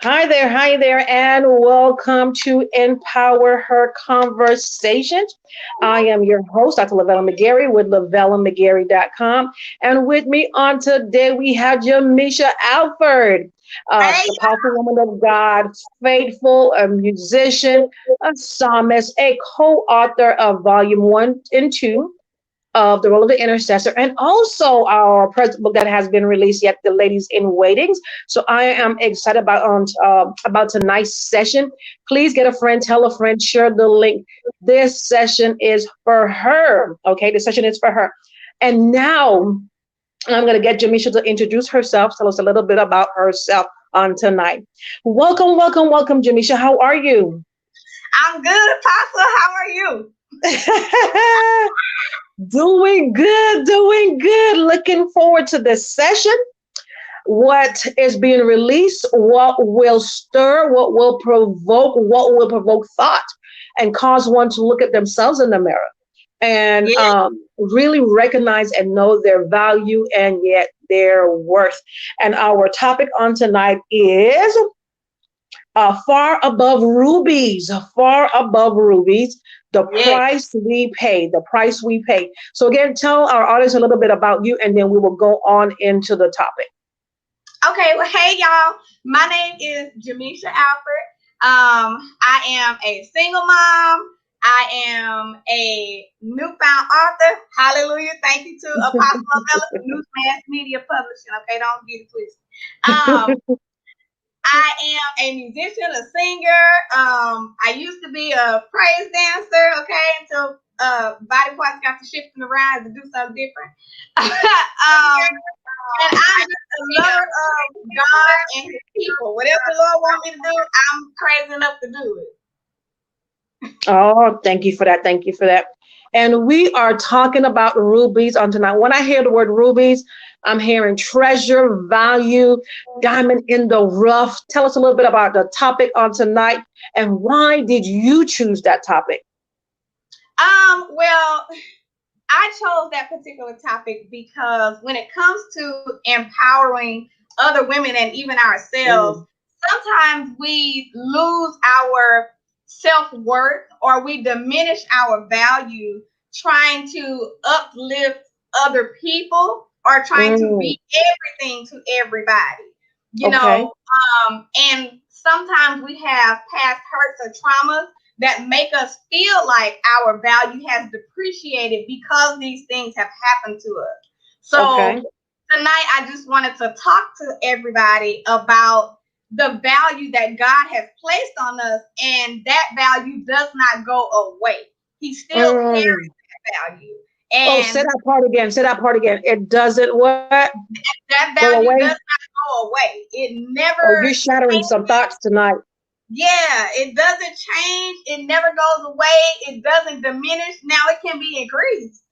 Hi there, and welcome to Empower Her Conversations. I am your host, Dr. Lavella McGarry with lavellamcgarry.com. And with me on today, we have Jamisha Alford, Hey, a powerful woman of God, faithful, a musician, a psalmist, a co author of Volume 1 and 2 of The Role of the Intercessor, and also our present book that has been released yet, The Ladies in Waitings. So I am excited about tonight's session. Please get a friend, tell a friend, share the link. This session is for her. Okay, this session is for her. And now I'm going to get Jamisha to introduce herself, tell us a little bit about herself on tonight. Welcome, Jamisha. How are you? I'm good, Apostle. How are you? Doing good. Looking forward to this session. What is being released, what will stir, what will provoke thought and cause one to look at themselves in the mirror and Yeah, really recognize and know their value and yet their worth. And our topic on tonight is far above rubies, yeah. the price we pay. So again, tell our audience a little bit about you, and then we will go on into the topic. Okay, well, hey, y'all. My name is Jamisha Alford. I am a single mom. I am a newfound author. Hallelujah. Thank you to Apostle Bella for News Mass Media Publishing. Okay, don't get it twisted. Um, I am a musician, a singer. I used to be a praise dancer, okay, until body parts got to shifting around to do something different. And I'm just a lover of God and His people. Whatever the Lord wants me to do, I'm crazy enough to do it. Oh, thank you for that. Thank you for that. And we are talking about rubies on tonight. When I hear the word rubies, I'm hearing treasure, value, diamond in the rough. Tell us a little bit about the topic on tonight and why did you choose that topic? Well, I chose that particular topic because when it comes to empowering other women and even ourselves, Mm, sometimes we lose our self worth or we diminish our value trying to uplift other people or trying to mm, be everything to everybody, you okay. know. And sometimes we have past hurts or traumas that make us feel like our value has depreciated because these things have happened to us. Okay. So tonight I just wanted to talk to everybody about the value that God has placed on us, and that value does not go away. He still carries Mm. that value. Oh, say And that part again. Say that part again. It doesn't what? that Go value away. does not go away. It Oh, never you're shattering some changes. thoughts tonight. Yeah, it doesn't change. It never goes away. It doesn't diminish. Now it can be increased.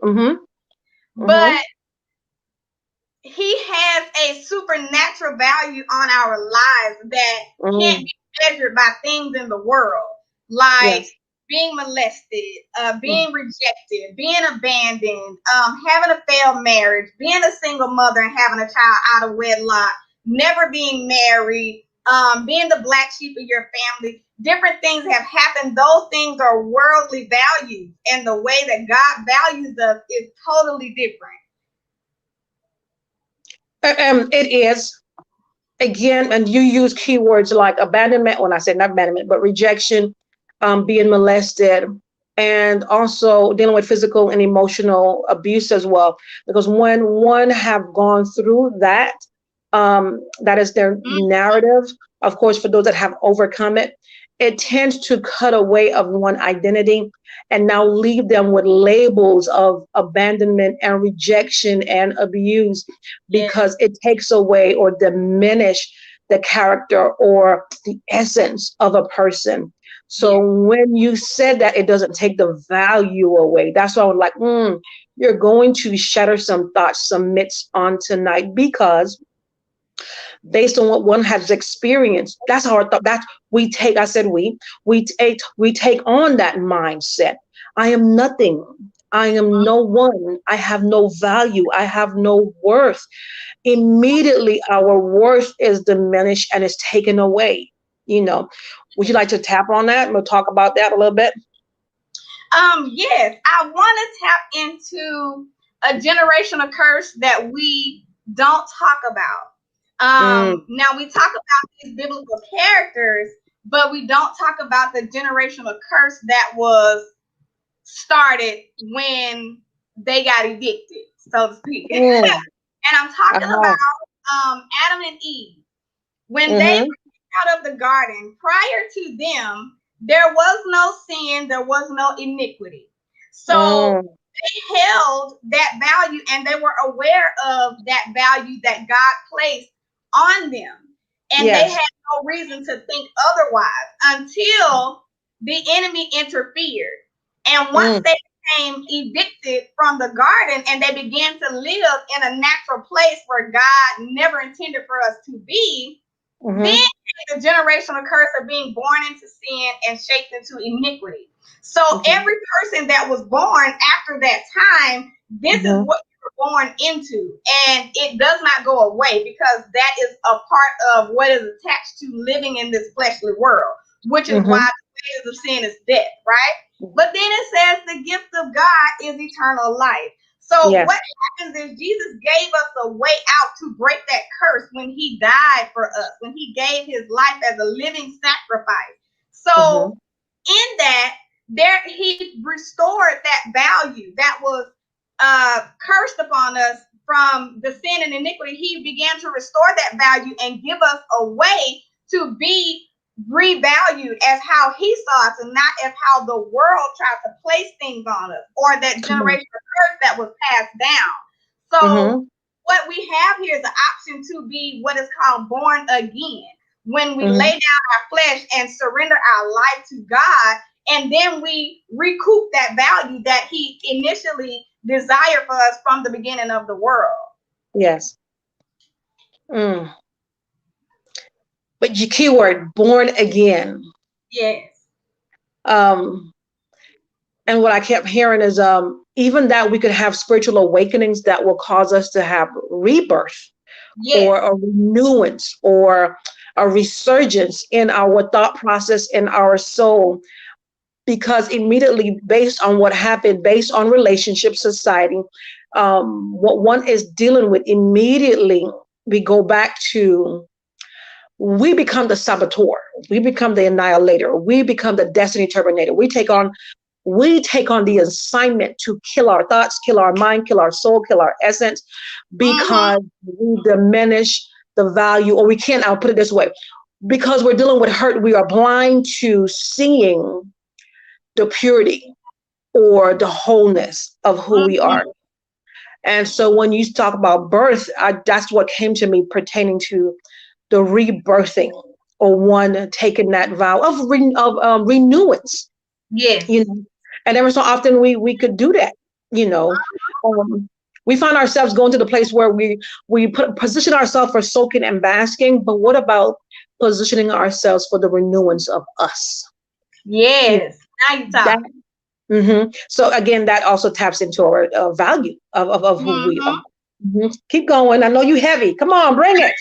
Mm-hmm. Mm-hmm. But he has a supernatural value on our lives that can't Mm. be measured by things in the world, like Yes. being molested, Mm. being rejected, being abandoned, having a failed marriage, being a single mother and having a child out of wedlock, never being married, being the black sheep of your family. Different things have happened. Those things are worldly values, and the way that God values us is totally different. It is again, and you use keywords like abandonment. When I say not abandonment, but rejection, being molested, and also dealing with physical and emotional abuse as well. Because when one have gone through that, that is their narrative. Of course, for those that have overcome it, it tends to cut away of one identity and now leave them with labels of abandonment and rejection and abuse Yes. because it takes away or diminish the character or the essence of a person. So Yes. when you said that, it doesn't take the value away. That's why I'm like, you're going to shatter some thoughts, some myths on tonight because based on what one has experienced, that's how I thought that we take, I said we take on that mindset. I am nothing. I am no one. I have no value. I have no worth. Immediately our worth is diminished and is taken away. You know, would you like to tap on that? We'll talk about that a little bit. Yes, I want to tap into a generational curse that we don't talk about. Mm, Now we talk about these biblical characters, but we don't talk about the generational curse that was started when they got evicted, so to speak. And mm, I'm talking uh-huh. about Adam and Eve. When they Mm-hmm. were out of the garden, prior to them, there was no sin, there was no iniquity. So Mm, they held that value and they were aware of that value that God placed on them. And they yes. had no reason to think otherwise until the enemy interfered. And once Mm, they became evicted from the garden and they began to live in a natural place where God never intended for us to be, then mm-hmm. the generational curse of being born into sin and shaped into iniquity. So Okay. every person that was born after that time, this is Mm-hmm. what you were born into. And it does not go away because that is a part of what is attached to living in this fleshly world, which is why Mm-hmm. the wages of sin is death, right? But then it says the gift of God is eternal life. So Yes. what happens is Jesus gave us a way out to break that curse when he died for us, when he gave his life as a living sacrifice. Mm-hmm. So in that, there he restored that value that was cursed upon us from the sin and iniquity. He began to restore that value and give us a way to be revalued as how he saw us and not as how the world tried to place things on us or that Come on. generational curse that was passed down. So Mm-hmm. what we have here is an option to be what is called born again. When we lay Mm-hmm. down our flesh and surrender our life to God, and then we recoup that value that he initially desired for us from the beginning of the world. Yes. Mm. But your keyword, born again. Yes. Um, and what I kept hearing is even that we could have spiritual awakenings that will cause us to have rebirth or Yes. a renewance or a resurgence in our thought process in our soul, because immediately based on what happened, based on relationship society, what one is dealing with, immediately we go back to, we become the saboteur, we become the annihilator, we become the destiny terminator. We take on the assignment to kill our thoughts, kill our mind, kill our soul, kill our essence, Mm-hmm. because we diminish the value, or we can't, I'll put it this way, because we're dealing with hurt, we are blind to seeing the purity or the wholeness of who we are. Mm-hmm. And so when you talk about birth, that's what came to me pertaining to the rebirthing, or one taking that vow of renewance, you Yes. know. And every so often we could do that, you know. Um, we find ourselves going to the place where position ourselves for soaking and basking, but what about positioning ourselves for the renewance of us? You know, Yes. Now you're that. talking. So again, that also taps into our value of who we are. Mm-hmm. Keep going. I know you heavy. Come on, bring it.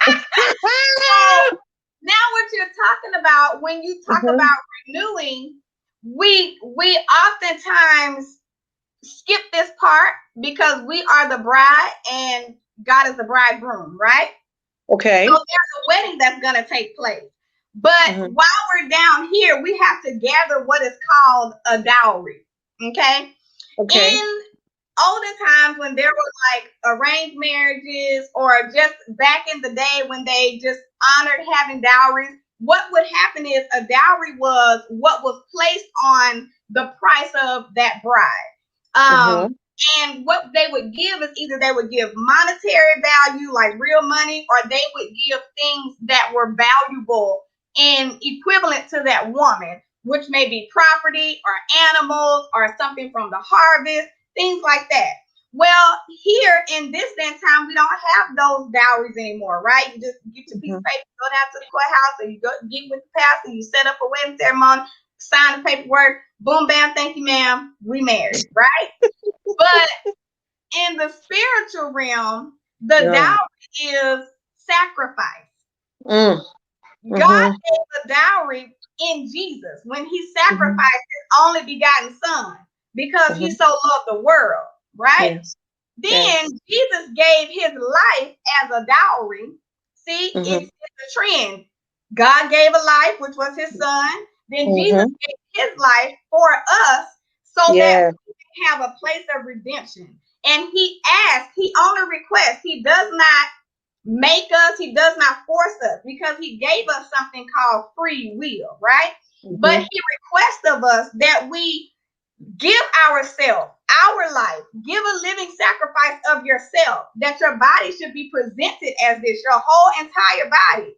So now what you're talking about when you talk Mhm. about renewing, we oftentimes skip this part because we are the bride and God is the bridegroom, right? So Okay. there's a wedding that's going to take place. But Mhm. while we're down here, we have to gather what is called a dowry. Okay. Okay. In olden times when there were like arranged marriages or just back in the day when they just honored having dowries, what would happen is a dowry was what was placed on the price of that bride. Um, Mhm. and what they would give is either they would give monetary value, like real money, or they would give things that were valuable and equivalent to that woman, which may be property or animals or something from the harvest, things like that. Well, here in this day and time, we don't have those dowries anymore, right? You just get your piece of Mhm. paper, go down to the courthouse, or you go get with the pastor, you set up a wedding ceremony, sign the paperwork, boom, bam, thank you, ma'am, we married, right? But in the spiritual realm, the Yeah. dowry is sacrifice. Mm. God Mm-hmm. gave the dowry in Jesus when he Mm-hmm. sacrificed his only begotten son because he Mm-hmm. so loved the world, right? Yes. Then Yes. Jesus gave his life as a dowry. See, Mm-hmm. it's a trend. God gave a life, which was his son. Then Jesus Mm-hmm. gave his life for us so that Yeah. we can have a place of redemption. And he asked, he only requests, he does not make us, he does not force us because he gave us something called free will, right? But Mm-hmm. he requests of us that we give ourselves, our life, give a living sacrifice of yourself, that your body should be presented as this, your whole entire body,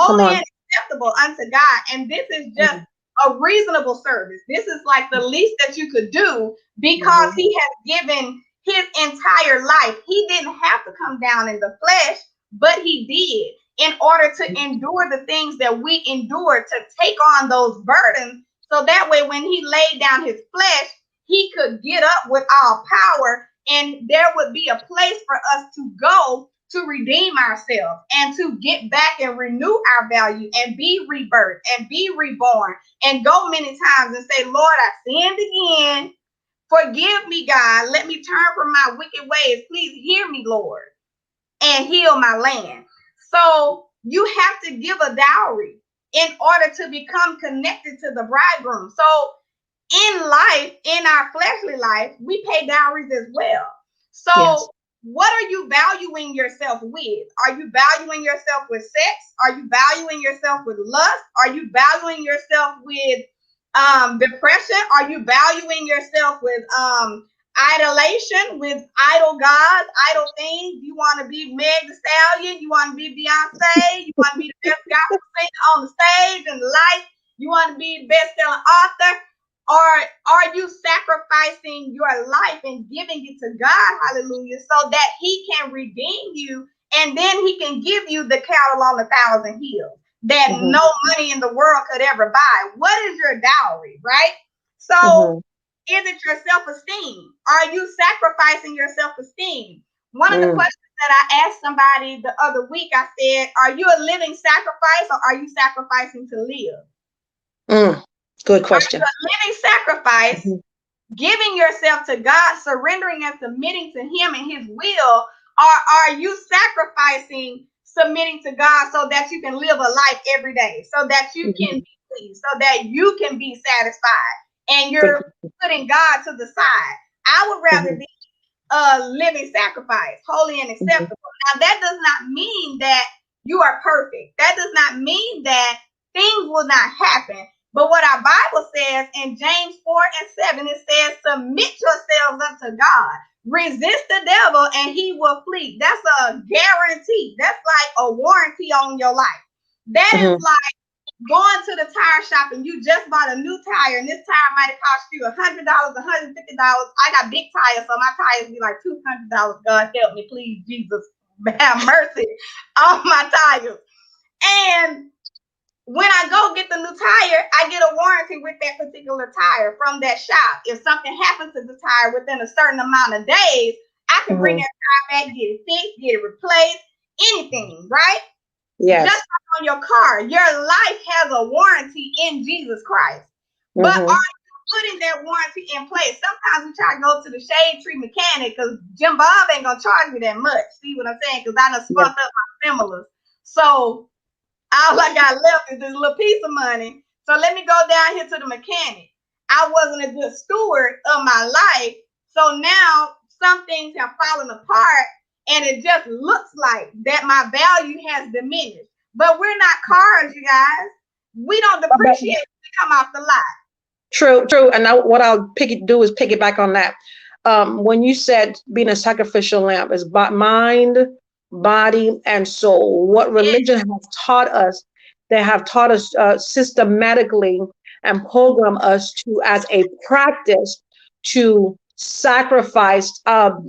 Come holy on. and acceptable unto God. And this is just a reasonable service. This is like the least that you could do because Mm-hmm. he has given his entire life. He didn't have to come down in the flesh, but he did in order to endure the things that we endure, to take on those burdens. So that way, when he laid down his flesh, he could get up with all power, and there would be a place for us to go to redeem ourselves and to get back and renew our value and be rebirthed and be reborn and go many times and say, Lord, I sinned again. Forgive me, God. Let me turn from my wicked ways. Please hear me, Lord, and heal my land. So you have to give a dowry in order to become connected to the bridegroom. So in life, in our fleshly life, we pay dowries as well. Yes. So what are you valuing yourself with? Are you valuing yourself with sex? Are you valuing yourself with lust? Are you valuing yourself with depression? Are you valuing yourself with idolation, with idol gods, idol things? You want to be Meg the Stallion? You want to be Beyonce? You want to be the best gospel singer on the stage and the light? You want to be best-selling author? Or are you sacrificing your life and giving it to God, hallelujah, so that he can redeem you and then he can give you the cattle on 1,000 hills that Mm-hmm. no money in the world could ever buy? What is your dowry, right? So Mm-hmm. is it your self-esteem? Are you sacrificing your self-esteem? One of the Mm. questions that I asked somebody the other week, I said, are you a living sacrifice or are you sacrificing to live? Mm. Good Are you question. a living sacrifice, Mm-hmm. giving yourself to God, surrendering and submitting to him and his will? Or are you sacrificing, submitting to God so that you can live a life every day, so that you can Mm-hmm. be pleased, so that you can be satisfied, and Good. you're putting God to the side? I would rather Mm-hmm. be a living sacrifice, holy and Mm-hmm. acceptable. Now, that does not mean that you are perfect. That does not mean that things will not happen. But what our Bible says in James 4 and 7, it says, submit yourselves unto God. Resist the devil and he will flee. That's a guarantee. That's like a warranty on your life. That is Mm-hmm. like going to the tire shop and you just bought a new tire and this tire might have cost you $100, $150. I got big tires, so my tires be like $200. God help me, please, Jesus, have mercy on my tires. And when I go get the new tire, I get a warranty with that particular tire from that shop. If something happens to the tire within a certain amount of days, I can bring Mm-hmm. that tire back, get it fixed, get it replaced, anything, right? Just Yes. like on your car, your life has a warranty in Jesus Christ. But Mm-hmm. are you putting that warranty in place? Sometimes we try to go to the shade tree mechanic because Jim Bob ain't gonna charge me that much. See what I'm saying? Because I done Yeah. spent up my stimulus. So all I got left is this little piece of money. So let me go down here to the mechanic. I wasn't a good steward of my life. So now some things have fallen apart and it just looks like that my value has diminished. But we're not cars, you guys. We don't But depreciate when we come off the lot. true, true. And now what I'll do is piggyback on that. When you said being a sacrificial lamb is mind, body, and soul. What Yes. religion has taught us, they have taught us systematically and program us to, as a practice, to sacrifice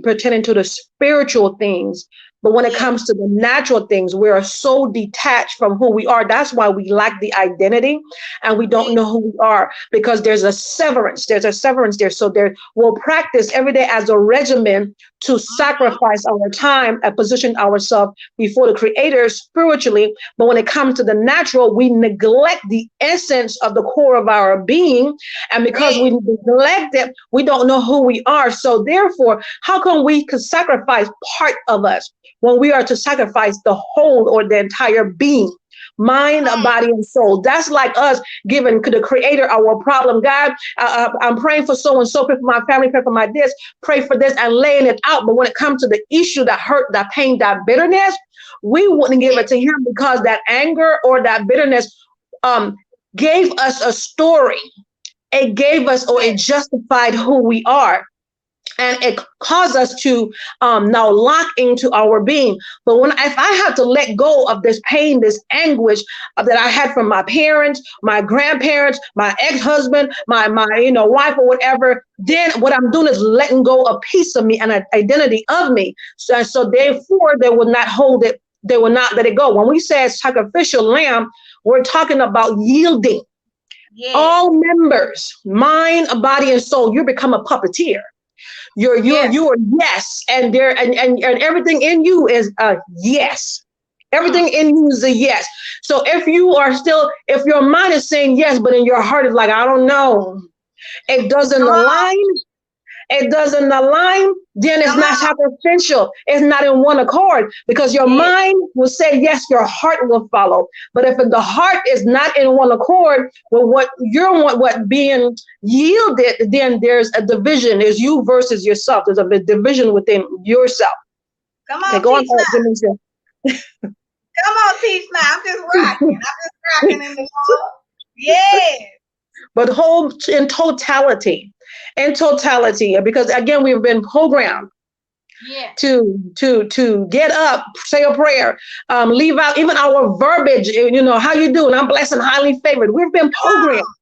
pertaining to the spiritual things But when it Yes. comes to the natural things, we are so detached from who we are. That's why we lack the identity and we don't Yes. know who we are, because there's a severance. There's a severance there. So there we'll practice every day as a regimen to Mm-hmm. sacrifice our time and position ourselves before the creator spiritually. But when it comes to the natural, we neglect the essence of the core of our being. And because Yes. we neglect it, we don't know who we are. So therefore, how come we could sacrifice part of us when we are to sacrifice the whole or the entire being? Mind, Mm. body, and soul. That's like us giving the creator our problem. God, I'm praying for so and so, pray for my family, pray for my this, pray for this, and laying it out. But when it comes to the issue, that hurt, that pain, that bitterness, we wouldn't give it Yes. to him, because that anger or that bitterness um, gave us a story. It gave us, or it Yes. justified who we are, and it caused us to now lock into our being. But when if I had to let go of this pain, this anguish that I had from my parents, my grandparents, my ex-husband, my wife or whatever, then what I'm doing is letting go a piece of me and an identity of me. So therefore they will not hold it. They will not let it go. When we say sacrificial lamb, we're talking about yielding Yes. all members, mind, body, and soul. You become a puppeteer. Yes. You are yes, and there and everything in you is a yes. Mm. Everything in you is a yes. So if you are still, if your mind is saying yes, but in your heart is like, I don't know, it doesn't Come on. align, it doesn't align, then it's Come not on. sacrificial. It's not in one accord, because your Yes. mind will say yes, your heart will follow. But if the heart is not in one accord with what you're what being yielded, then there's a division. There's you versus yourself. There's a division within yourself. Come Okay, on, go on, teach now. Jamisha. Come on, teach now. I'm just rocking. I'm just rocking in the Lord. Yes. But whole in totality, because again, we've been programmed Yes. to get up, say a prayer, leave out even our verbiage. How you doing? I'm blessed and highly favored. We've been Come programmed. on.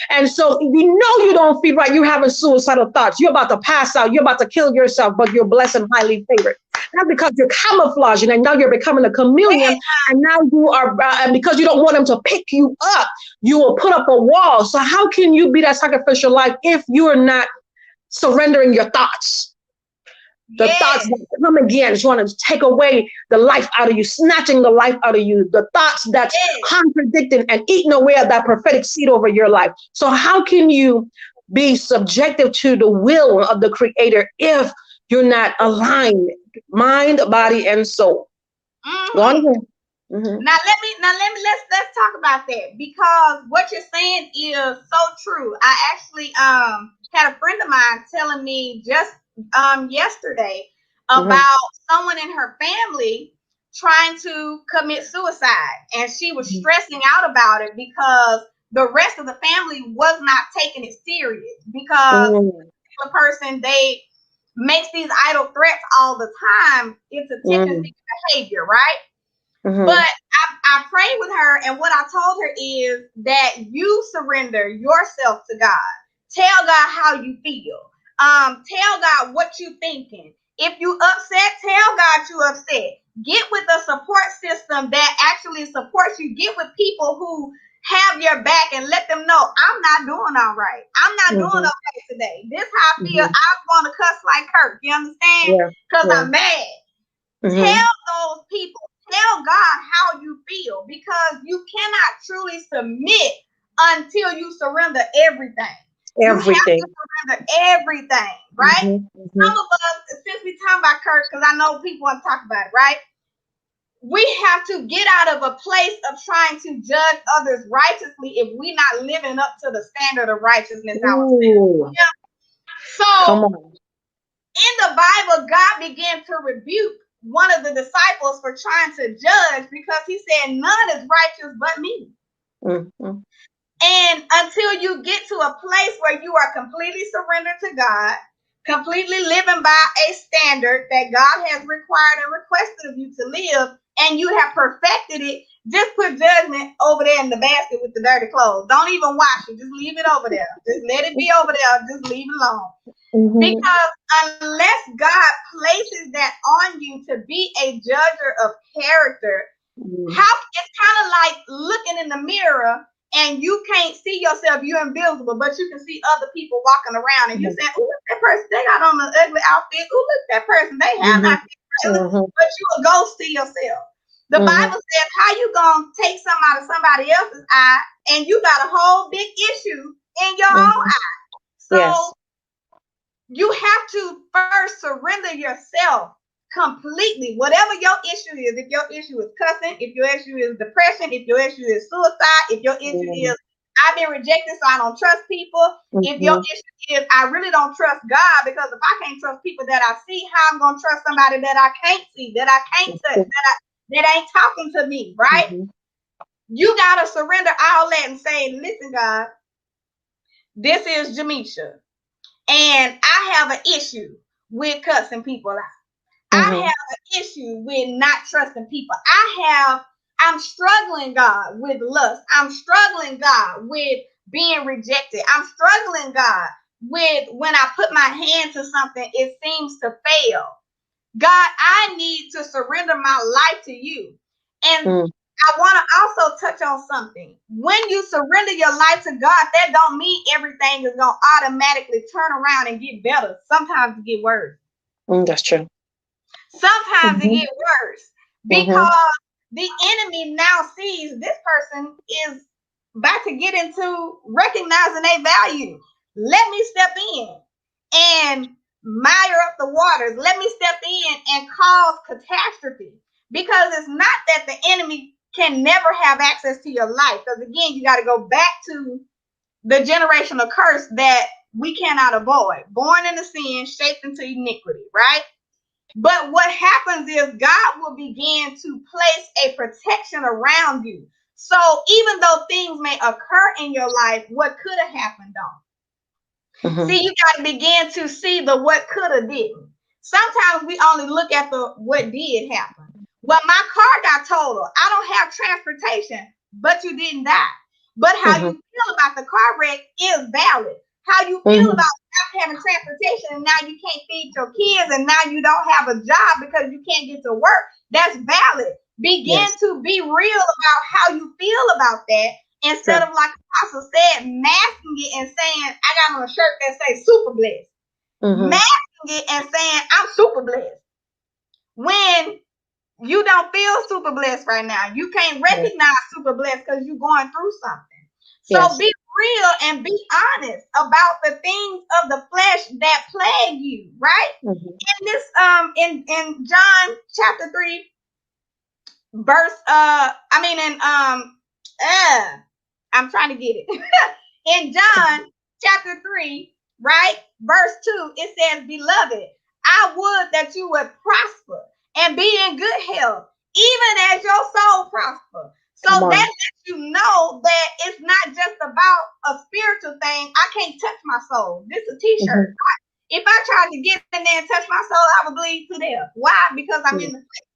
And so you don't feel right. You're having suicidal thoughts. You're about to pass out. You're about to kill yourself, but you're blessed and highly favored. Not because you're camouflaging, and now you're becoming a chameleon. Yes. And now you are, and because you don't want them to pick you up, you will put up a wall. So how can you be that sacrificial life if you are not surrendering your thoughts? The thoughts Yes. that come again is trying to take away the life out of you, snatching the life out of you. The thoughts that's Yes. contradicting and eating away at that prophetic seed over your life. So how can you be subjective to the will of the creator if you're not aligned, mind, body, and soul? Go on Mm-hmm. again. Mm-hmm. Let's talk about that, because what you're saying is so true. I actually had a friend of mine telling me just yesterday Mm-hmm. about someone in her family trying to commit suicide, and she was stressing out about it because the rest of the family was not taking it serious, because Mm-hmm. the person, they makes these idle threats all the time. It's attention Mm-hmm. seeking behavior, right? But Mm-hmm. I prayed with her, and what I told her is that you surrender yourself to God. Tell God how you feel. Tell God what you thinking. If you upset, tell God you upset. Get with a support system that actually supports you. Get with people who have your back and let them know, I'm not doing all right. I'm not doing Mm-hmm. okay today. This is how I feel. Mm-hmm. I want to cuss like Kirk. You understand? Yeah. Because Yeah. I'm mad. Mm-hmm. Tell those people, tell God how you feel, because you cannot truly submit until you surrender everything. You have to Everything. surrender everything, right? Mm-hmm. Mm-hmm. Some of us, since we talking about Kirk, because I know people want to talk about it, right? We have to get out of a place of trying to judge others righteously if we're not living up to the standard of righteousness ourselves. Ooh, Yeah. come So on. in the Bible, God began to rebuke one of the disciples for trying to judge, because he said, none is righteous but me. Mm-hmm. And until you get to a place where you are completely surrendered to God, completely living by a standard that God has required and requested of you to live, and you have perfected it, just put judgment over there in the basket with the dirty clothes. Don't even wash it. Just leave it over there. Just let it be over there. Just leave it alone. Mm-hmm. Because unless God places that on you to be a judger of character, how it's kind of like looking in the mirror and you can't see yourself, you're invisible, but you can see other people walking around and you say, oh, look, that person, they got on an ugly outfit. Oh, look, that person, they have not but you will go see yourself. The Bible says, how you gonna take something out of somebody else's eye and you got a whole big issue in your own eye. So you have to first surrender yourself completely. Whatever your issue is, if your issue is cussing, if your issue is depression, if your issue is suicide, if your issue is I've been rejected, so I don't trust people. If your issue is I really don't trust God, because if I can't trust people that I see, how I'm gonna trust somebody that I can't see, that I can't touch, that ain't talking to me, right? You gotta surrender all that and say, listen, God, this is Jamisha, and I have an issue with cussing people out. I have an issue with not trusting people. I'm struggling, God, with lust. I'm struggling, God, with being rejected. I'm struggling, God, with when I put my hand to something, it seems to fail. God, I need to surrender my life to you. And I want to also touch on something. When you surrender your life to God, that don't mean everything is going to automatically turn around and get better. Sometimes it get worse. That's true. Sometimes it get worse because the enemy now sees this person is about to get into recognizing their value. Let me step in and mire up the waters. Let me step in and cause catastrophe, because it's not that the enemy can never have access to your life. Because again, you got to go back to the generational curse that we cannot avoid. Born into sin, shaped into iniquity, right? But what happens is God will begin to place a protection around you. So even though things may occur in your life, what could have happened don't. See, you got to begin to see the what could have didn't. Sometimes we only look at the what did happen. Well, my car got totaled. I don't have transportation, but you didn't die. But how you feel about the car wreck is valid. How you feel about not having transportation and now you can't feed your kids and now you don't have a job because you can't get to work, that's valid. Begin to be real about how you feel about that, instead of, like Apostle said, masking it and saying, I got on a shirt that says super blessed. Masking it and saying, I'm super blessed. When you don't feel super blessed right now. You can't recognize super blessed because you're going through something. So be real and be honest about the things of the flesh that plague you, right? In this in John chapter 3 verse I'm trying to get it. In John chapter 3, right? Verse 2, it says, beloved, I would that you would prosper and be in good health, even as your soul prosper. So that lets you know that it's not just about a spiritual thing. I can't touch my soul. This is a t-shirt. If I tried to get in there and touch my soul, I would bleed to death. Why? Because I'm in the flesh.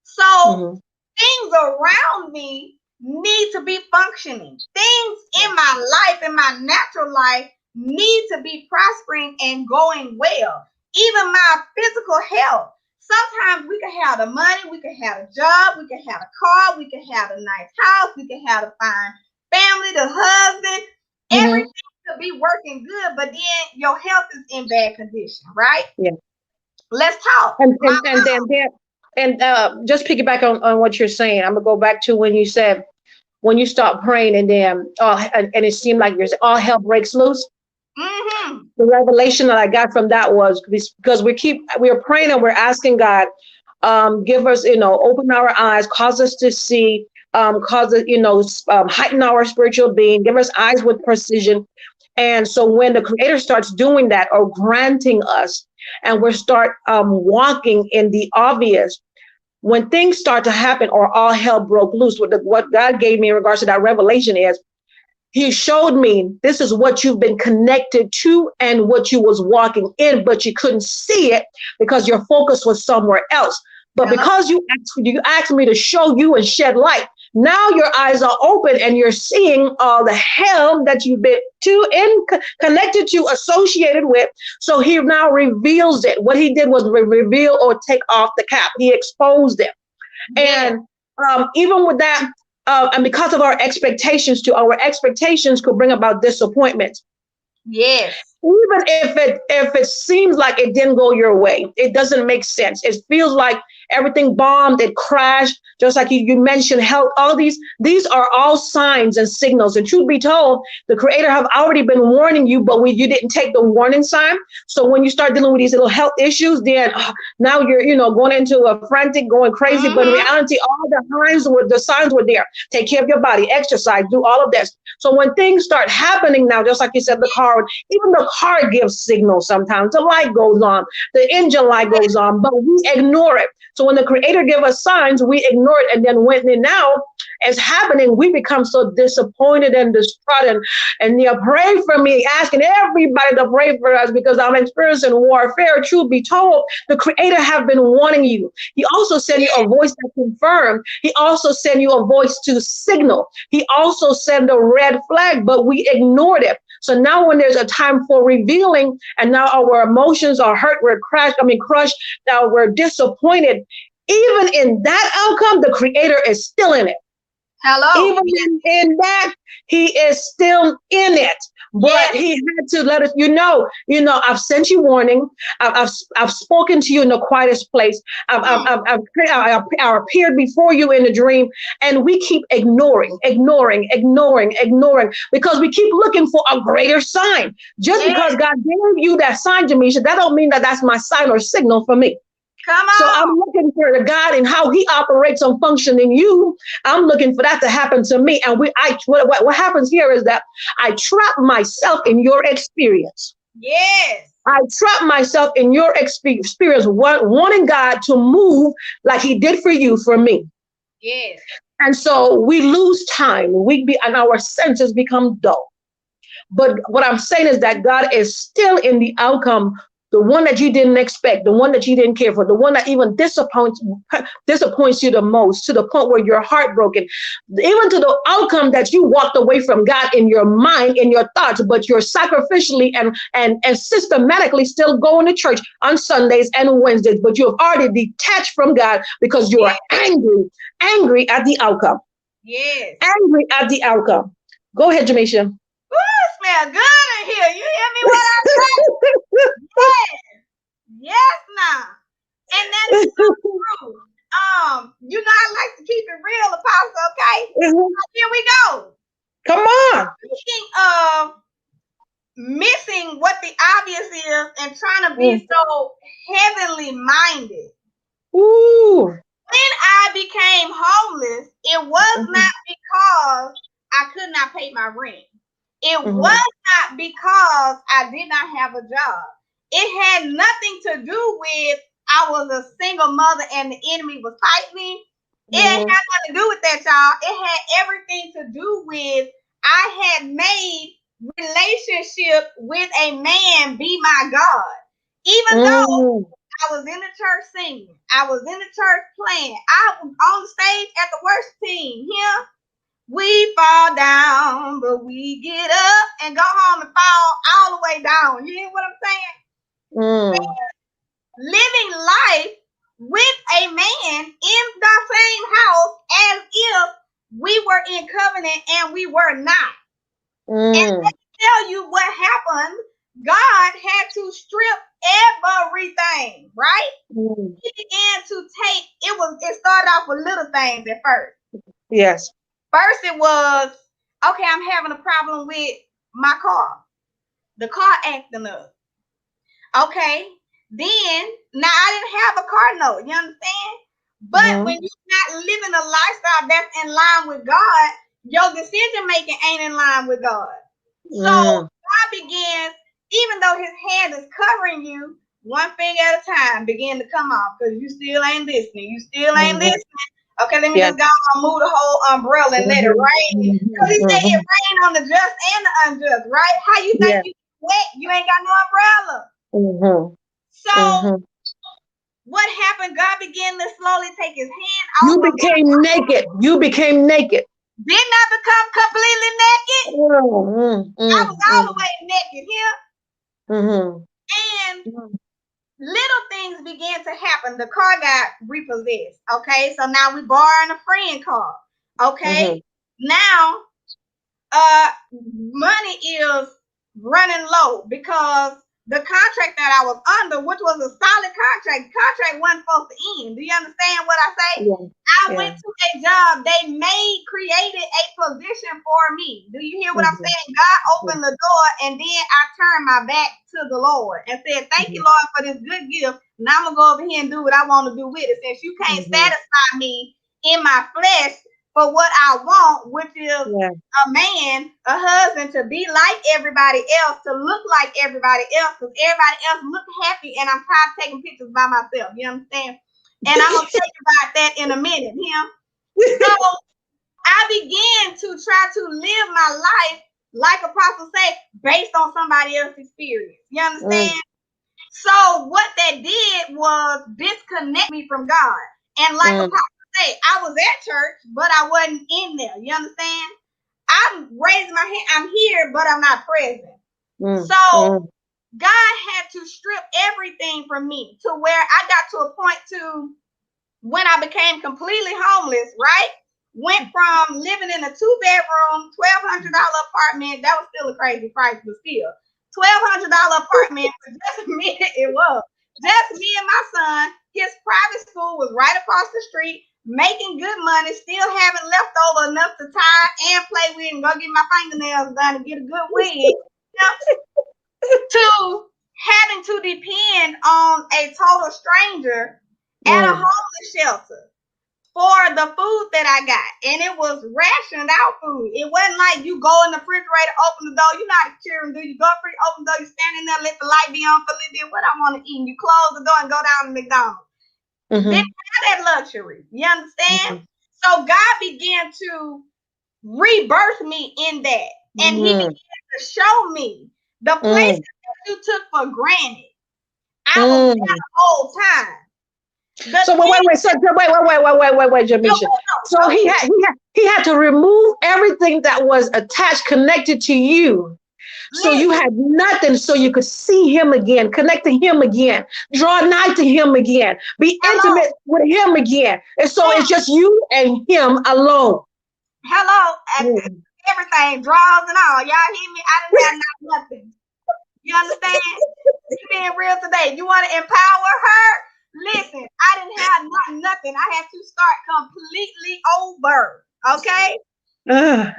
So things around me need to be functioning. Things in my life, in my natural life, need to be prospering and going well. Even my physical health. Sometimes we can have the money, we can have a job, we can have a car, we can have a nice house, we can have a fine family, the husband. Everything could be working good, but then your health is in bad condition, right? Yeah. Let's talk. And just piggyback on what you're saying. I'm gonna go back to when you said, when you start praying and then and it seemed like all hell breaks loose. The revelation that I got from that was because we're praying and we're asking God, give us, open our eyes, cause us to see, cause us, heighten our spiritual being, give us eyes with precision. And so when the Creator starts doing that or granting us, and we start walking in the obvious, when things start to happen or all hell broke loose, what God gave me in regards to that revelation is, He showed me this is what you've been connected to and what you was walking in, but you couldn't see it because your focus was somewhere else. But Hello. because you asked me to show you and shed light, now your eyes are open and you're seeing all the hell that you've been connected to, associated with. So he now reveals it. What he did was reveal or take off the cap. He exposed it. Yeah. And even with that, and because of our expectations, too, our expectations could bring about disappointment. Yes. Even if it seems like it didn't go your way, it doesn't make sense. It feels like everything bombed, it crashed, just like you mentioned health. All these are all signs and signals. And truth be told, the creator have already been warning you, but you didn't take the warning sign. So when you start dealing with these little health issues, then now you're going into a frantic, going crazy. But in Mm-hmm. reality, all the signs were there. Take care of your body, exercise, do all of this. So when things start happening now, just like you said, the car, even the car gives signals sometimes. The light goes on, the engine light goes on, but we ignore it. So when the creator gives us signs, we ignore it. And then when it now is happening, we become so disappointed and distraught. And you pray for me, asking everybody to pray for us because I'm experiencing warfare. Truth be told, the creator have been warning you. He also sent you a voice to confirm. He also sent you a voice to signal. He also sent a red flag, but we ignored it. So now when there's a time for revealing and now our emotions are hurt, we're crushed, now we're disappointed. Even in that outcome, the creator is still in it. Hello. Even in that, he is still in it. But Yes. he had to let us, I've sent you warning. I've spoken to you in the quietest place. I appeared before you in a dream, and we keep ignoring, because we keep looking for a greater sign. Just Yes. because God gave you that sign, Jamisha, that don't mean that that's my sign or signal for me. Come So I'm on. looking for the God and how he operates and function in you. I'm looking for that to happen to me. And what happens here is that I trap myself in your experience. Yes. I trap myself in your experience, wanting God to move like he did for you, for me. Yes. And so we lose time. And our senses become dull. But what I'm saying is that God is still in the outcome, the one that you didn't expect, the one that you didn't care for, the one that even disappoints you the most, to the point where you're heartbroken, even to the outcome that you walked away from God in your mind, in your thoughts, but you're sacrificially and systematically still going to church on Sundays and Wednesdays, but you have already detached from God because you are angry at the outcome. Yes. Angry at the outcome. Go ahead, Jamisha. Ooh, smell good in here. You hear me what I say? Yes. Yes, now. And that is so true. I like to keep it real, Apostle, okay? Mhm. So here we go. Come on. Speaking of missing what the obvious is and trying to be so heavenly minded. Ooh. When I became homeless, it was Mhm. not because I could not pay my rent. It Mhm. was not because I did not have a job. It had nothing to do with I was a single mother and the enemy was fighting me. It had Mhm. nothing to do with that, y'all. It had everything to do with I had made relationship with a man be my God. Even though Mhm. I was in the church singing, I was in the church playing, I was on stage at the worship team. Here, we fall down, but we get up and go home and fall all the way down. You hear what I'm saying? Mm. Living life with a man in the same house as if we were in covenant and we were not. And let Mm. me tell you what happened. God had to strip everything, right? Mm. He began to take it started off with little things at first. Yes. First it was, okay, I'm having a problem with my car. The car acting up. Okay. Then now I didn't have a car note, you understand? But when Mhm. you're not living a lifestyle that's in line with God, your decision making ain't in line with God. So Mm. God begins, even though his hand is covering you, one thing at a time begin to come off because you still ain't listening. You still ain't Mhm. listening. Okay, let me Yes. just go and move the whole umbrella and let it Mhm. rain. Because Mhm. he said it Mhm. rain on the just and the unjust, right? How you think Yes. you wet? You ain't got no umbrella. Mhm. So Mhm. what happened? God began to slowly take his hand You off of my became naked. You became naked. did not become completely naked. I was all the way naked here. Mm-hmm. And little things began to happen. The car got repossessed. Okay. So now we borrowing a friend car. Okay. Now money is running low because the contract that I was under, which was a solid contract wasn't supposed to end. Do you understand what I say? Yeah. I went to a job. They created a position for me. Do you hear what I'm saying? God opened the door, and then I turned my back to the Lord and said, thank you, Lord, for this good gift. Now I'm going to go over here and do what I want to do with it. Since you can't satisfy me in my flesh for what I want, which is a man, a husband, to be like everybody else, to look like everybody else, because everybody else look happy, and I'm tired of taking pictures by myself. You understand? And I'm gonna tell you about that in a minute, him. So I began to try to live my life like Apostle say, based on somebody else's experience. You understand? So what that did was disconnect me from God. And like Apostle say, I was at church, but I wasn't in there. You understand? I'm raising my hand. I'm here, but I'm not present. So God had to strip everything from me to where I got to a point to when I became completely homeless, right? Went from living in a 2-bedroom, $1,200 apartment. That was still a crazy price, but still. $1,200 apartment for just me. It was just me and my son. His private school was right across the street, making good money, still having left over enough to tie and play with and go get my fingernails done and get a good wig. To having to depend on a total stranger at a homeless shelter for the food that I got. And it was rationed out food. It wasn't like you go in the refrigerator, open the door. You know how the children do. You go free, open the door, you stand in there, let the light be on for a little bit. What I want to eat. And you close the door and go down to McDonald's. Didn't have that luxury. You understand? So God began to rebirth me in that. And he began to show me the places that you took for granted. I was there the whole time. So wait, Jamisha. So he had to remove everything that was attached, connected to you. So you had nothing, so you could see him again, connect to him again, draw nigh to him again, be intimate with him again. And so it's just you and him alone. Hello, everything, draws and all. Y'all hear me? I didn't have nothing. You understand? You being real today. You want to empower her? Listen, I didn't have nothing. I had to start completely over. Okay? And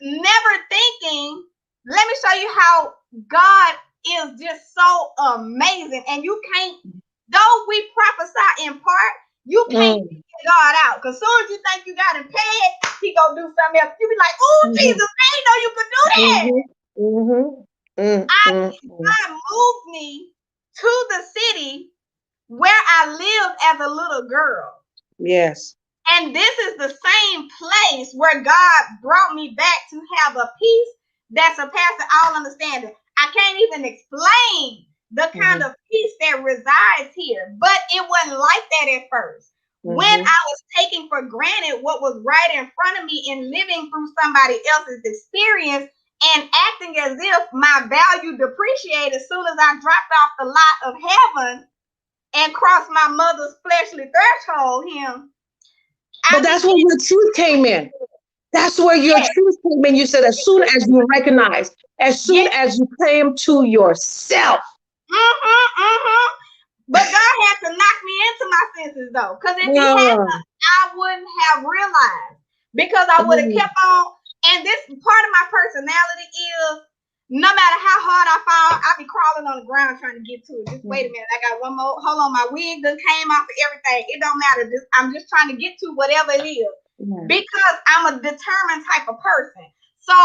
never thinking, let me show you how God is just so amazing. And you can't, though we prophesy in part, you can't get God out. Because soon as you think you got him paid, he gonna do something else. You be like, oh, Jesus, I didn't know you could do that. God moved me to the city where I lived as a little girl. Yes. And this is the same place where God brought me back to have a peace that surpasses all understanding. I can't even explain the kind of peace that resides here, but it wasn't like that at first. When I was taking for granted what was right in front of me and living through somebody else's experience and acting as if my value depreciated as soon as I dropped off the lot of heaven and crossed my mother's fleshly threshold, but that's where your truth came in. That's where your truth came in. You said as soon as you recognize, as soon as you came to yourself. But God had to knock me into my senses though. Because if he hadn't, I wouldn't have realized. Because I would have kept on. And this part of my personality is no matter how hard I fall, I'll be crawling on the ground trying to get to it. Just wait a minute. I got one more. Hold on. My wig done came off of everything. It don't matter. I'm just trying to get to whatever it is. Because I'm a determined type of person. So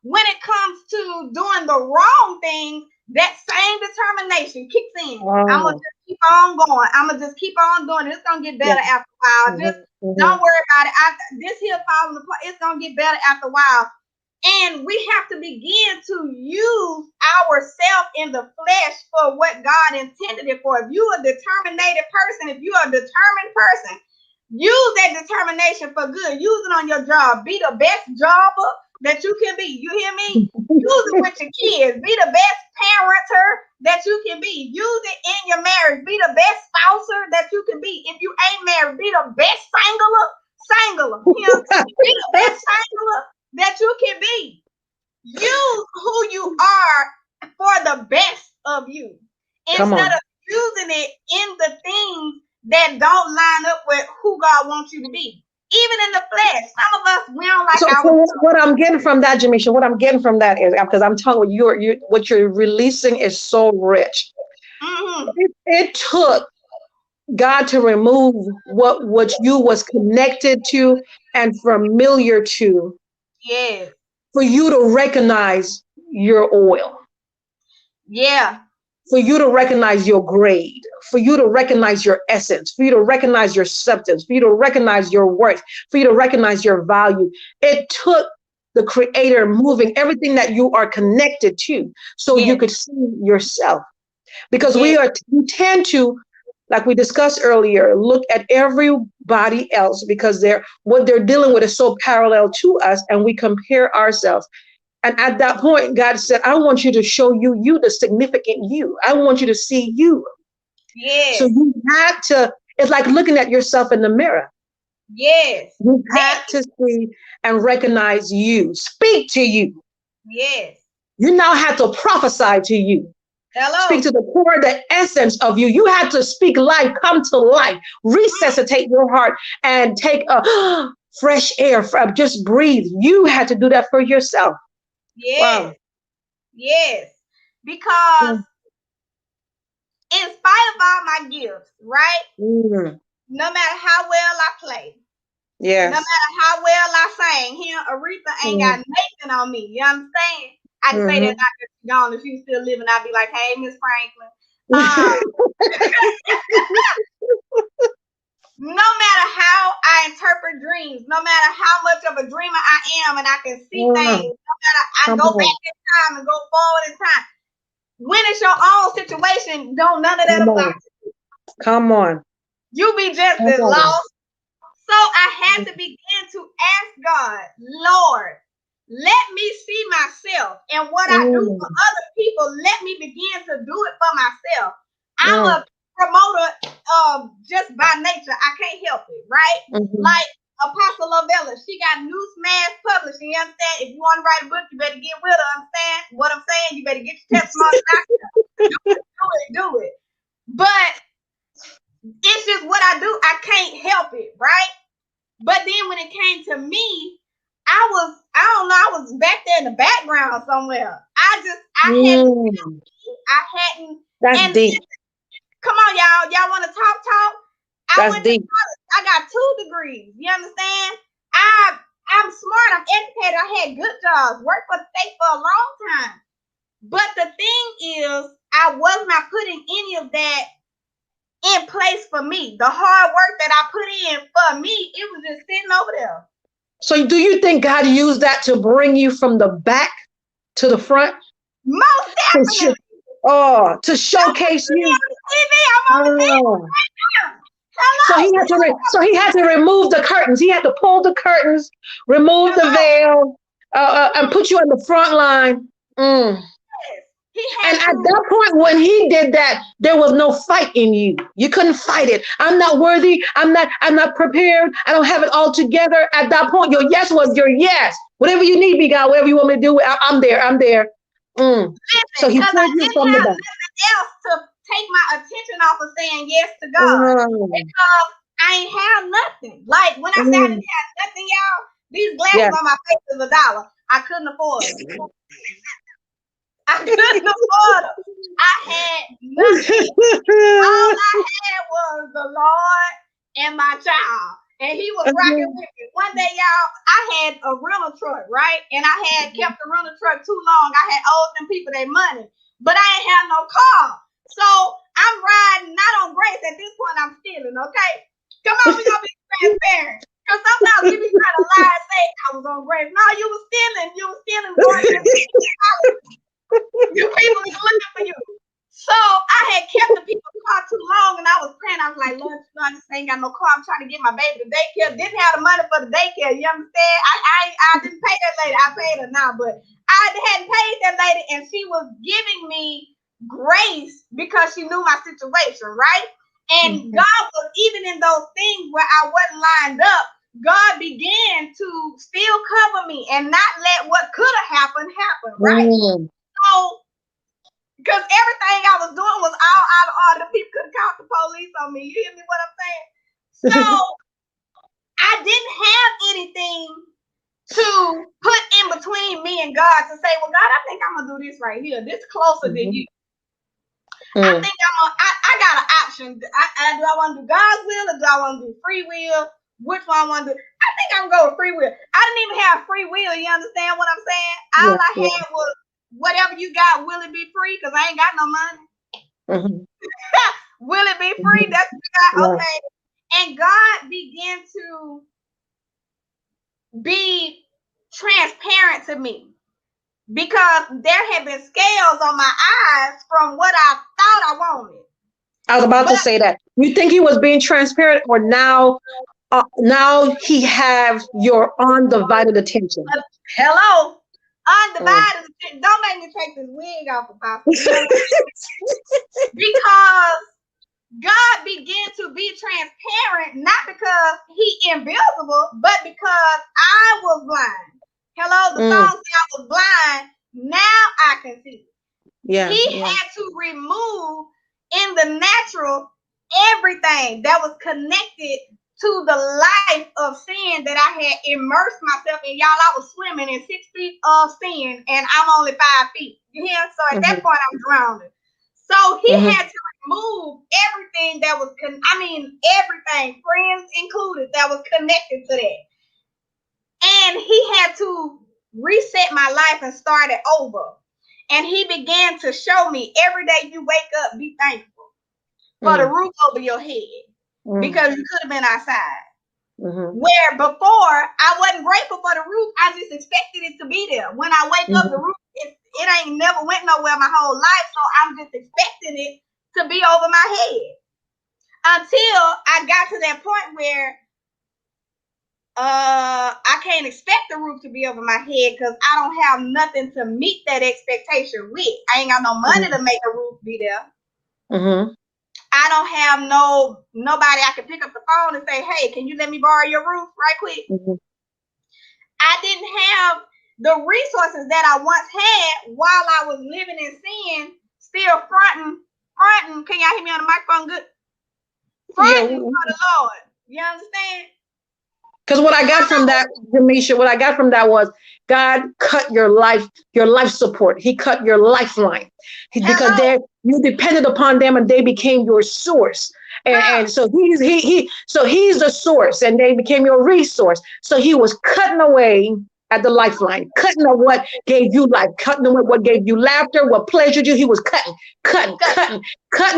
when it comes to doing the wrong thing, that same determination kicks in. I'm going to just keep on going. I'm going to just keep on doing it. It's going to get better after a while. Just don't worry about it. This here falling apart. It's going to get better after a while. And we have to begin to use ourselves in the flesh for what God intended it for. If you're a determined person, if you're a determined person, use that determination for good. Use it on your job. Be the best jobber that you can be. You hear me? Use it with your kids. Be the best parenter that you can be. Use it in your marriage. Be the best spouser that you can be. If you ain't married, be the best singler. You know? Be the best singler that you can be. Use who you are for the best of you instead of using it in the things that don't line up with who God wants you to be. Even in the flesh, some of us, we don't like so what I'm getting from that, Jamisha, what I'm getting from that is, because I'm telling you, what you're releasing is so rich. Mm-hmm. It took God to remove what you was connected to and familiar to. Yes. For you to recognize your oil. Yeah. For you to recognize your grade, for you to recognize your essence, for you to recognize your substance, for you to recognize your worth, for you to recognize your value. It took the Creator moving everything that you are connected to so you could see yourself. Because we tend to, like we discussed earlier, look at everybody else because what they're dealing with is so parallel to us, and we compare ourselves. And at that point, God said, I want you to show you, the significant you. I want you to see you. Yes. So you have to, it's like looking at yourself in the mirror. Yes. You have to see and recognize you. Speak to you. Yes. You now have to prophesy to you. Hello. Speak to the core, the essence of you. You have to speak life, come to life, resuscitate your heart, and take a fresh air. Just breathe. You had to do that for yourself. Yes. Wow. Yes. Because in spite of all my gifts, right? No matter how well I play, no matter how well I sang, here Aretha ain't got nothing on me. You understand? I can say that not that she's gone. If she's still living, I'd be like, hey, Miss Franklin. No matter how I interpret dreams, no matter how much of a dreamer I am and I can see things, no matter I go back in time and go forward in time. When it's your own situation, don't none of that apply. Come on. You be just as lost. So I had to begin to ask God, Lord, let me see myself and what I do for other people. Let me begin to do it for myself. I'm a promoter just by nature. I can't help it, right? Like Apostle Lovella, she got New Smash Publishing. You understand? If you want to write a book, you better get with her. Understand what I'm saying? You better get your testimony. Do it. But it's just what I do. I can't help it, right? But then when it came to me, I was back there in the background somewhere. That's deep. Come on, y'all. Y'all want to talk? That's deep. I got 2 degrees. You understand? I'm smart. I'm educated. I had good jobs. Worked for the state for a long time. But the thing is, I was not putting any of that in place for me. The hard work that I put in for me, it was just sitting over there. So do you think God used that to bring you from the back to the front? Most definitely. To showcase you. I'm on the TV right now. Hello. So he had to remove the curtains. He had to pull the curtains, remove the veil, and put you on the front line. And at that point, when he did that, there was no fight in you. You couldn't fight it. I'm not worthy. I'm not prepared. I don't have it all together. At that point, your yes was your yes. Whatever you need, big God, whatever you want me to do, I'm there. Listen, so he pulled you from the back. Nothing else to take my attention off of saying yes to God. Because I ain't have nothing. Like when I said I didn't have nothing, y'all, these glasses on my face is $1. I couldn't afford them. I couldn't afford them. I had nothing. All I had was the Lord and my child. And he was rocking with me. One day, y'all, I had a rental truck, right? And I had kept the rental truck too long. I had owed them people their money. But I ain't have no car. So I'm riding, not on grace. At this point, I'm stealing, okay? Come on, we're going to be transparent. Because sometimes we be trying to lie and say I was on grave. No, you was stealing. You was stealing going to you people is looking for you. So I had kept the people's car too long, and I was praying. I was like, Lord, I just ain't got no car. I'm trying to get my baby to daycare. Didn't have the money for the daycare. You understand? I didn't pay that lady. I paid her now, but I hadn't paid that lady, and she was giving me grace because she knew my situation, right? And God was, even in those things where I wasn't lined up, God began to still cover me and not let what could have happened happen, right? So, because everything I was doing was all out of order. People couldn't call the police on me. You hear me what I'm saying? So I didn't have anything to put in between me and God to say, well, God, I think I'm gonna do this right here. This closer than you. I think I got an option. Do I want to do God's will or do I want to do free will? Which one I want to do? I think I'm gonna go with free will. I didn't even have free will. You understand what I'm saying? All I had was whatever you got, will it be free? Because I ain't got no money. Will it be free? That's what you got. Okay. And God began to be transparent to me because there had been scales on my eyes from what I thought I wanted. I was about to say that. You think he was being transparent, or now he have your undivided attention? Hello. Undivided attention. Don't make me take this wig off, Apostle. Because God began to be transparent, not because he invisible, but because I was blind. Hello, the song said I was blind. Now I can see. He had to remove in the natural everything that was connected to the life of sin that I had immersed myself in. Y'all, I was swimming in 6 feet of sin, and I'm only 5 feet. You hear? So at that point, I'm drowning. So he had to remove everything that was, everything, friends included, that was connected to that. And he had to reset my life and start it over. And he began to show me every day you wake up, be thankful for the roof over your head because you could have been outside. Where before I wasn't grateful for the roof, I just expected it to be there. When I wake up, the roof, it ain't never went nowhere my whole life, so I'm just expecting it to be over my head. Until I got to that point where I can't expect the roof to be over my head because I don't have nothing to meet that expectation with. I ain't got no money to make the roof be there. I don't have nobody I can pick up the phone and say, hey, can you let me borrow your roof right quick? I didn't have the resources that I once had while I was living in sin, still fronting. Can y'all hear me on the microphone good? Fronting for the Lord. You understand? Because what I got from that, Jamisha, was God cut your life support. He cut your lifeline because you depended upon them and they became your source. And so he's the source and they became your resource. So he was cutting away at the lifeline, cutting away what gave you life, cutting away what gave you laughter, what pleasured you. He was cutting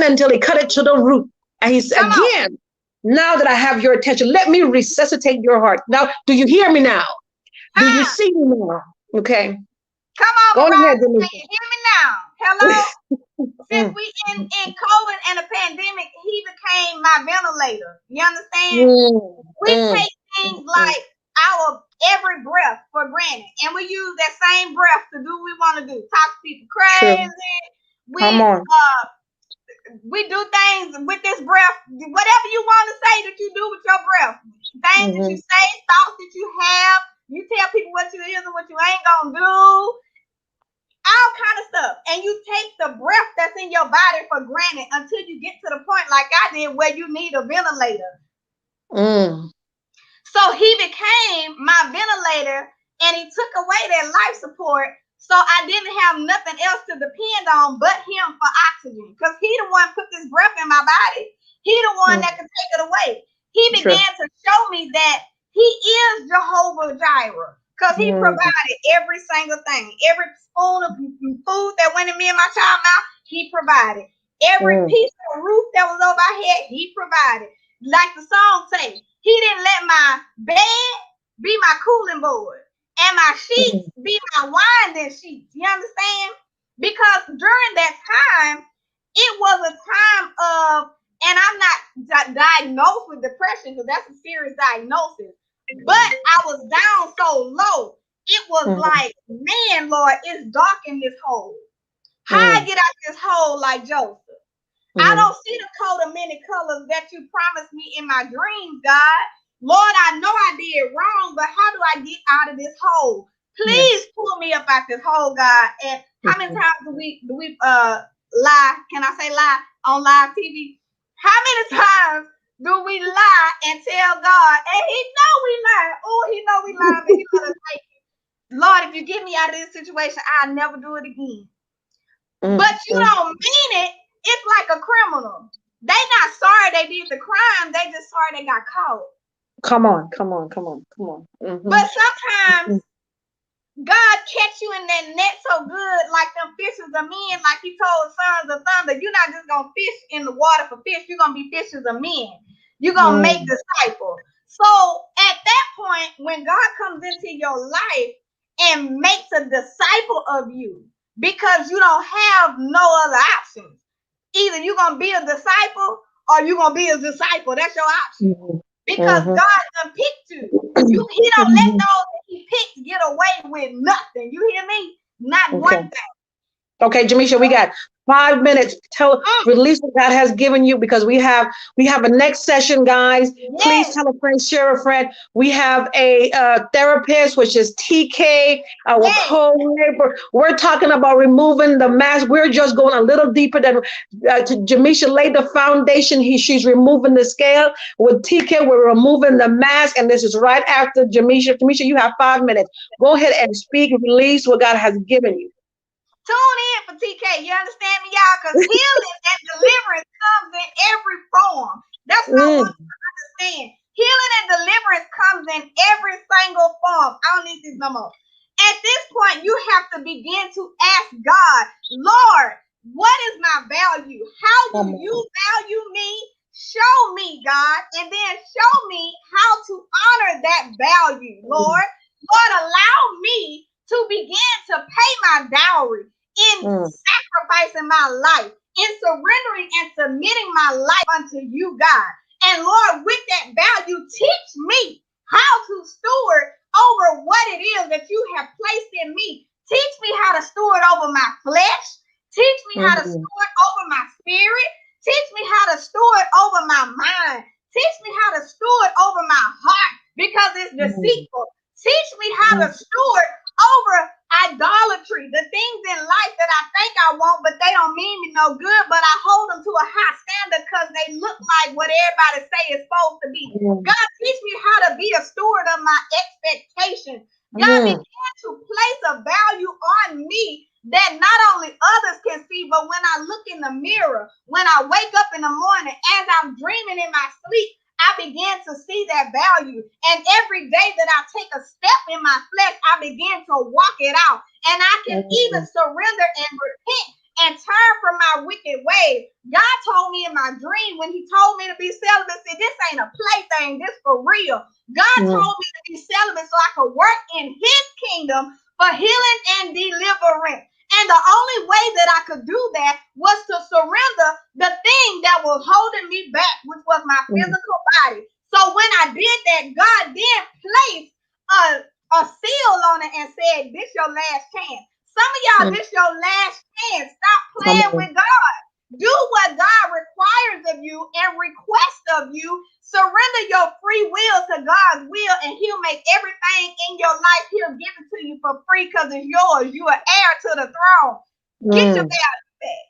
until he cut it to the root. And he said, again, now that I have your attention, let me resuscitate your heart. Now, do you hear me now? Do you see me now? Okay. Come on, go ahead. Can you hear me now? Hello? Since we in COVID and a pandemic, he became my ventilator. You understand? We take things like our every breath for granted, and we use that same breath to do what we want to do. Talk to people crazy. We do things with this breath. Whatever you want to say that you do with your breath. Things that you say, thoughts that you have. You tell people what you is and what you ain't gonna do. All kind of stuff. And you take the breath that's in your body for granted until you get to the point like I did where you need a ventilator. So he became my ventilator and he took away that life support. So I didn't have nothing else to depend on but him for oxygen. Because he the one put this breath in my body. He the one that can take it away. He began to show me that he is Jehovah Jireh. Because he provided every single thing. Every spoon of food that went in me and my child's mouth, he provided. Every piece of roof that was over our head, he provided. Like the song say, He didn't let my bed be my cooling board and my sheets Mhm. be my winding sheets. You understand? Because during that time, it was a time of, and I'm not diagnosed with depression because that's a serious diagnosis, but I was down so low. It was Mhm. like, man, Lord, it's dark in this hole. How I Mhm. get out this hole like Joseph? I Mhm. don't see the coat of many colors that you promised me in my dreams, God. Lord, I know I did wrong, but how do I get out of this hole? Please Yes. pull me up out this hole, God. And how many Mhm. times do we lie? Can I say lie on live TV? How many times do we lie and tell God? And He know we lie. Oh, He know we lie, but He let us say, Lord, if you get me out of this situation, I'll never do it again. But Mm, you mm. don't mean it. It's like a criminal. They not sorry they did the crime. They just sorry they got caught. Come on, come on, come on, come on. But Mhm. sometimes Mhm. God catch you in that net so good, like them fishes of men, like He told sons of thunder. You're not just gonna fish in the water for fish. You're gonna be fishers of men. You're gonna make Mm. disciples. So at that point, when God comes into your life and makes a disciple of you, because you don't have no other options. Either you're gonna be a disciple or you're gonna be a disciple. That's your option. Mhm. Because Mhm. God done picked you. He don't let Mhm. those that He picked get away with nothing. You hear me? Not one Okay. thing. Okay, Jamisha, we got 5 minutes. Tell, Mm, release what God has given you because we have a next session, guys. Please yes, tell a friend, share a friend. We have a therapist, which is TK, our yes. co-labor. We're talking about removing the mask. We're just going a little deeper than Jamisha laid the foundation. She's removing the scale. With TK, we're removing the mask, and this is right after Jamisha. Jamisha, you have 5 minutes. Go ahead and speak, release what God has given you. Tune in for TK. You understand me, y'all? Because healing and deliverance comes in every form. That's what I want Mm. you to understand. Healing and deliverance comes in every single form. I don't need this no more. At this point, you have to begin to ask God, Lord, what is my value? How do Come you on. value me? Show me, God, and then show me how to honor that value, Mm, Lord. Lord, allow me to begin to pay my dowry in mm, sacrificing my life, in surrendering and submitting my life unto you, God. And Lord, with that value, teach me how to steward over what it is that you have placed in me. Teach me how to steward over my flesh. Teach me how to mm, steward over my spirit. Teach me how to steward over my mind. Teach me how to steward over my heart because it's mm, deceitful. Teach me how to mm, steward over idolatry, the things in life that I think I want, but they don't mean me no good, but I hold them to a high standard because they look like what everybody say it's supposed to be. mm, God, teach me how to be a steward of my expectations. God, mm, begin to place a value on me that not only others can see, but when I look in the mirror, when I wake up in the morning, as I'm dreaming in my sleep, I begin to see that value. And every day that I take a step in my flesh, I begin to walk it out. And I can even mm, surrender and repent and turn from my wicked ways. God told me in my dream when He told me to be celibate, see, this ain't a plaything, this for real. God mm, told me to be celibate so I could work in His kingdom for healing and deliverance. And the only way that I could do that was to surrender the thing that was holding me back, which was my mm, physical body. So when I did that, God then placed a seal on it and said, this your last chance. Some of y'all, mm. this your last chance. Stop Come playing on. with God. Do what God requires of you and request of you. Surrender your free will to God's will, and He'll make everything in your life, He'll give it to you for free because it's yours. You are heir to the throne. Get your Mm, value back.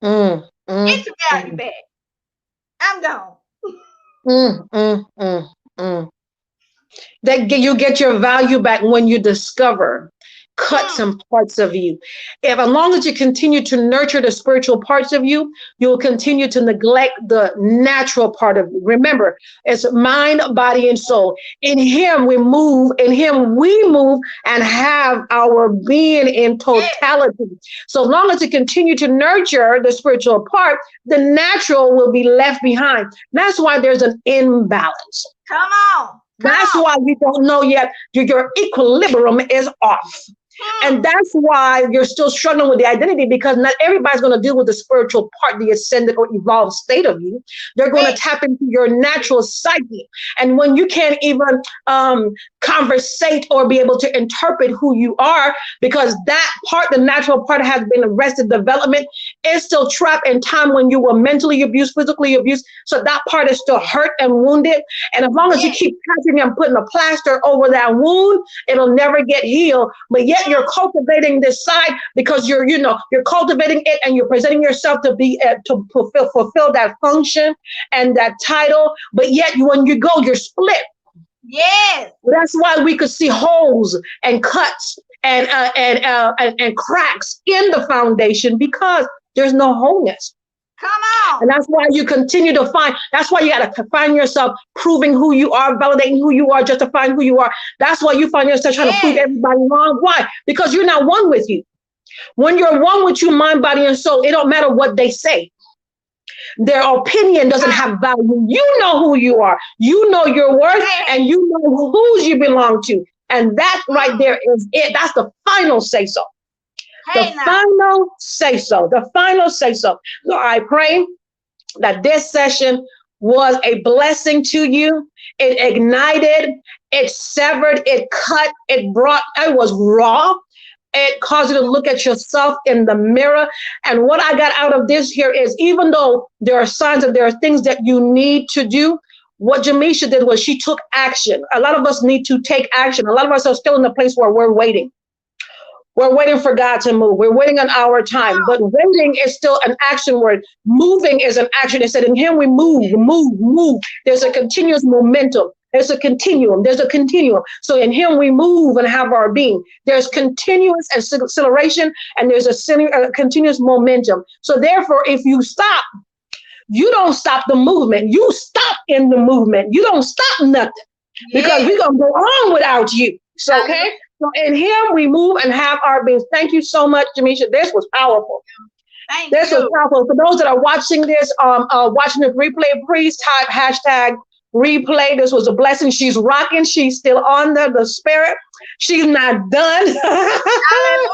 mm, mm, Get your value mm, back. I'm gone. mm, mm, mm, mm. You get your value back when you discover cut Mm. some parts of you. If as long as you continue to nurture the spiritual parts of you, you'll continue to neglect the natural part of you. Remember, it's mind, body, and soul. In him we move, in him we move and have our being in Yes. totality. So as long as you continue to nurture the spiritual part, the natural will be left behind. That's why there's an imbalance. Come on. Come That's on. why you don't know yet your equilibrium is off. And Mm. that's why you're still struggling with the identity, because not everybody's going to deal with the spiritual part, the ascended or evolved state of you. They're going to Hey. tap into your natural psyche. And when you can't even conversate or be able to interpret who you are, because that part, the natural part, has been arrested development, is still trapped in time when you were mentally abused, physically abused. So that part is still hurt and wounded. And as long as you Yes. keep patching and putting a plaster over that wound, it'll never get healed. But yet you're cultivating this side because you're cultivating it and you're presenting yourself to be to fulfill that function and that title. But yet when you go, you're split. Yes. That's why we could see holes and cuts and cracks in the foundation, because there's no wholeness. Come And on. that's why you continue to find, that's why you got to find yourself proving who you are, validating who you are, justifying who you are. That's why you find yourself trying to prove Yes. everybody wrong. Why? Because you're not one with you. When you're one with you, mind, body, and soul, it don't matter what they say. Their opinion doesn't have value. You know who you are. You know your worth, Hey. and you know whose you belong to. And that right Mm. there is it. That's the final say so. The Hey now. final say so. The final say so. So I pray that this session was a blessing to you. It ignited, it severed, it cut, it was raw. It caused you to look at yourself in the mirror. And what I got out of this here is, even though there are signs that there are things that you need to do, what Jamisha did was she took action. A lot of us need to take action. A lot of us are still in the place where we're waiting. We're waiting for God to move. We're waiting on our time. But waiting is still an action word. Moving is an action. It said, in him we move, move, move. There's a continuous momentum. There's a continuum. There's a continuum. So in him we move and have our being. There's continuous acceleration, and there's a continuous momentum. So therefore, if you stop, you don't stop the movement. You stop in the movement. You don't stop nothing, because Yes. we're going to go on without you. So, Hallelujah. okay? So in him we move and have our beings. Thank you so much, Jamisha. This was powerful. Thank This was you. powerful. For those that are watching this, watching the replay, please type hashtag replay. This was a blessing. She's rocking. She's still on the spirit. She's not done. Hallelujah.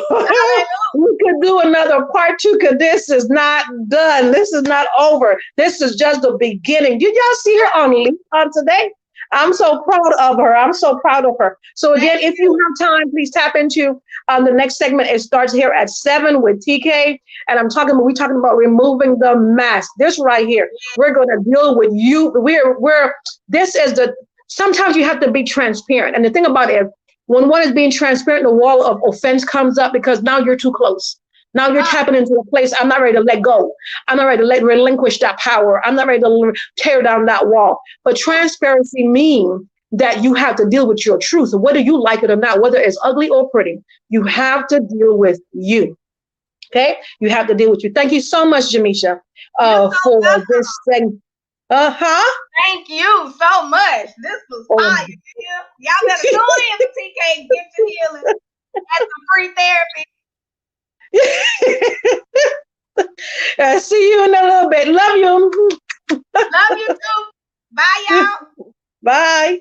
Hallelujah. We could do another part two, because this is not done. This is not over. This is just the beginning. Did y'all see her on today? I'm so proud of her. I'm so proud of her. So again, Thank if you have time, please tap into the next segment. It starts here at 7 with TK. And we're talking about removing the mask. This right here, we're going to deal with you. Sometimes you have to be transparent. And the thing about it, when one is being transparent, the wall of offense comes up, because now you're too close. Now you're tapping into a place, I'm not ready to let go. I'm not ready to relinquish that power. I'm not ready to tear down that wall. But transparency means that you have to deal with your truth, whether you like it or not, whether it's ugly or pretty. You have to deal with you. Okay? You have to deal with you. Thank you so much, Jamisha, You're so for welcome. this thing. Uh-huh. Thank you so much. This was Oh. fire. Y'all better tune in to TK Gifted Healing. That's some free therapy. See you in a little bit. Love you. Love you too. Bye, y'all. Bye.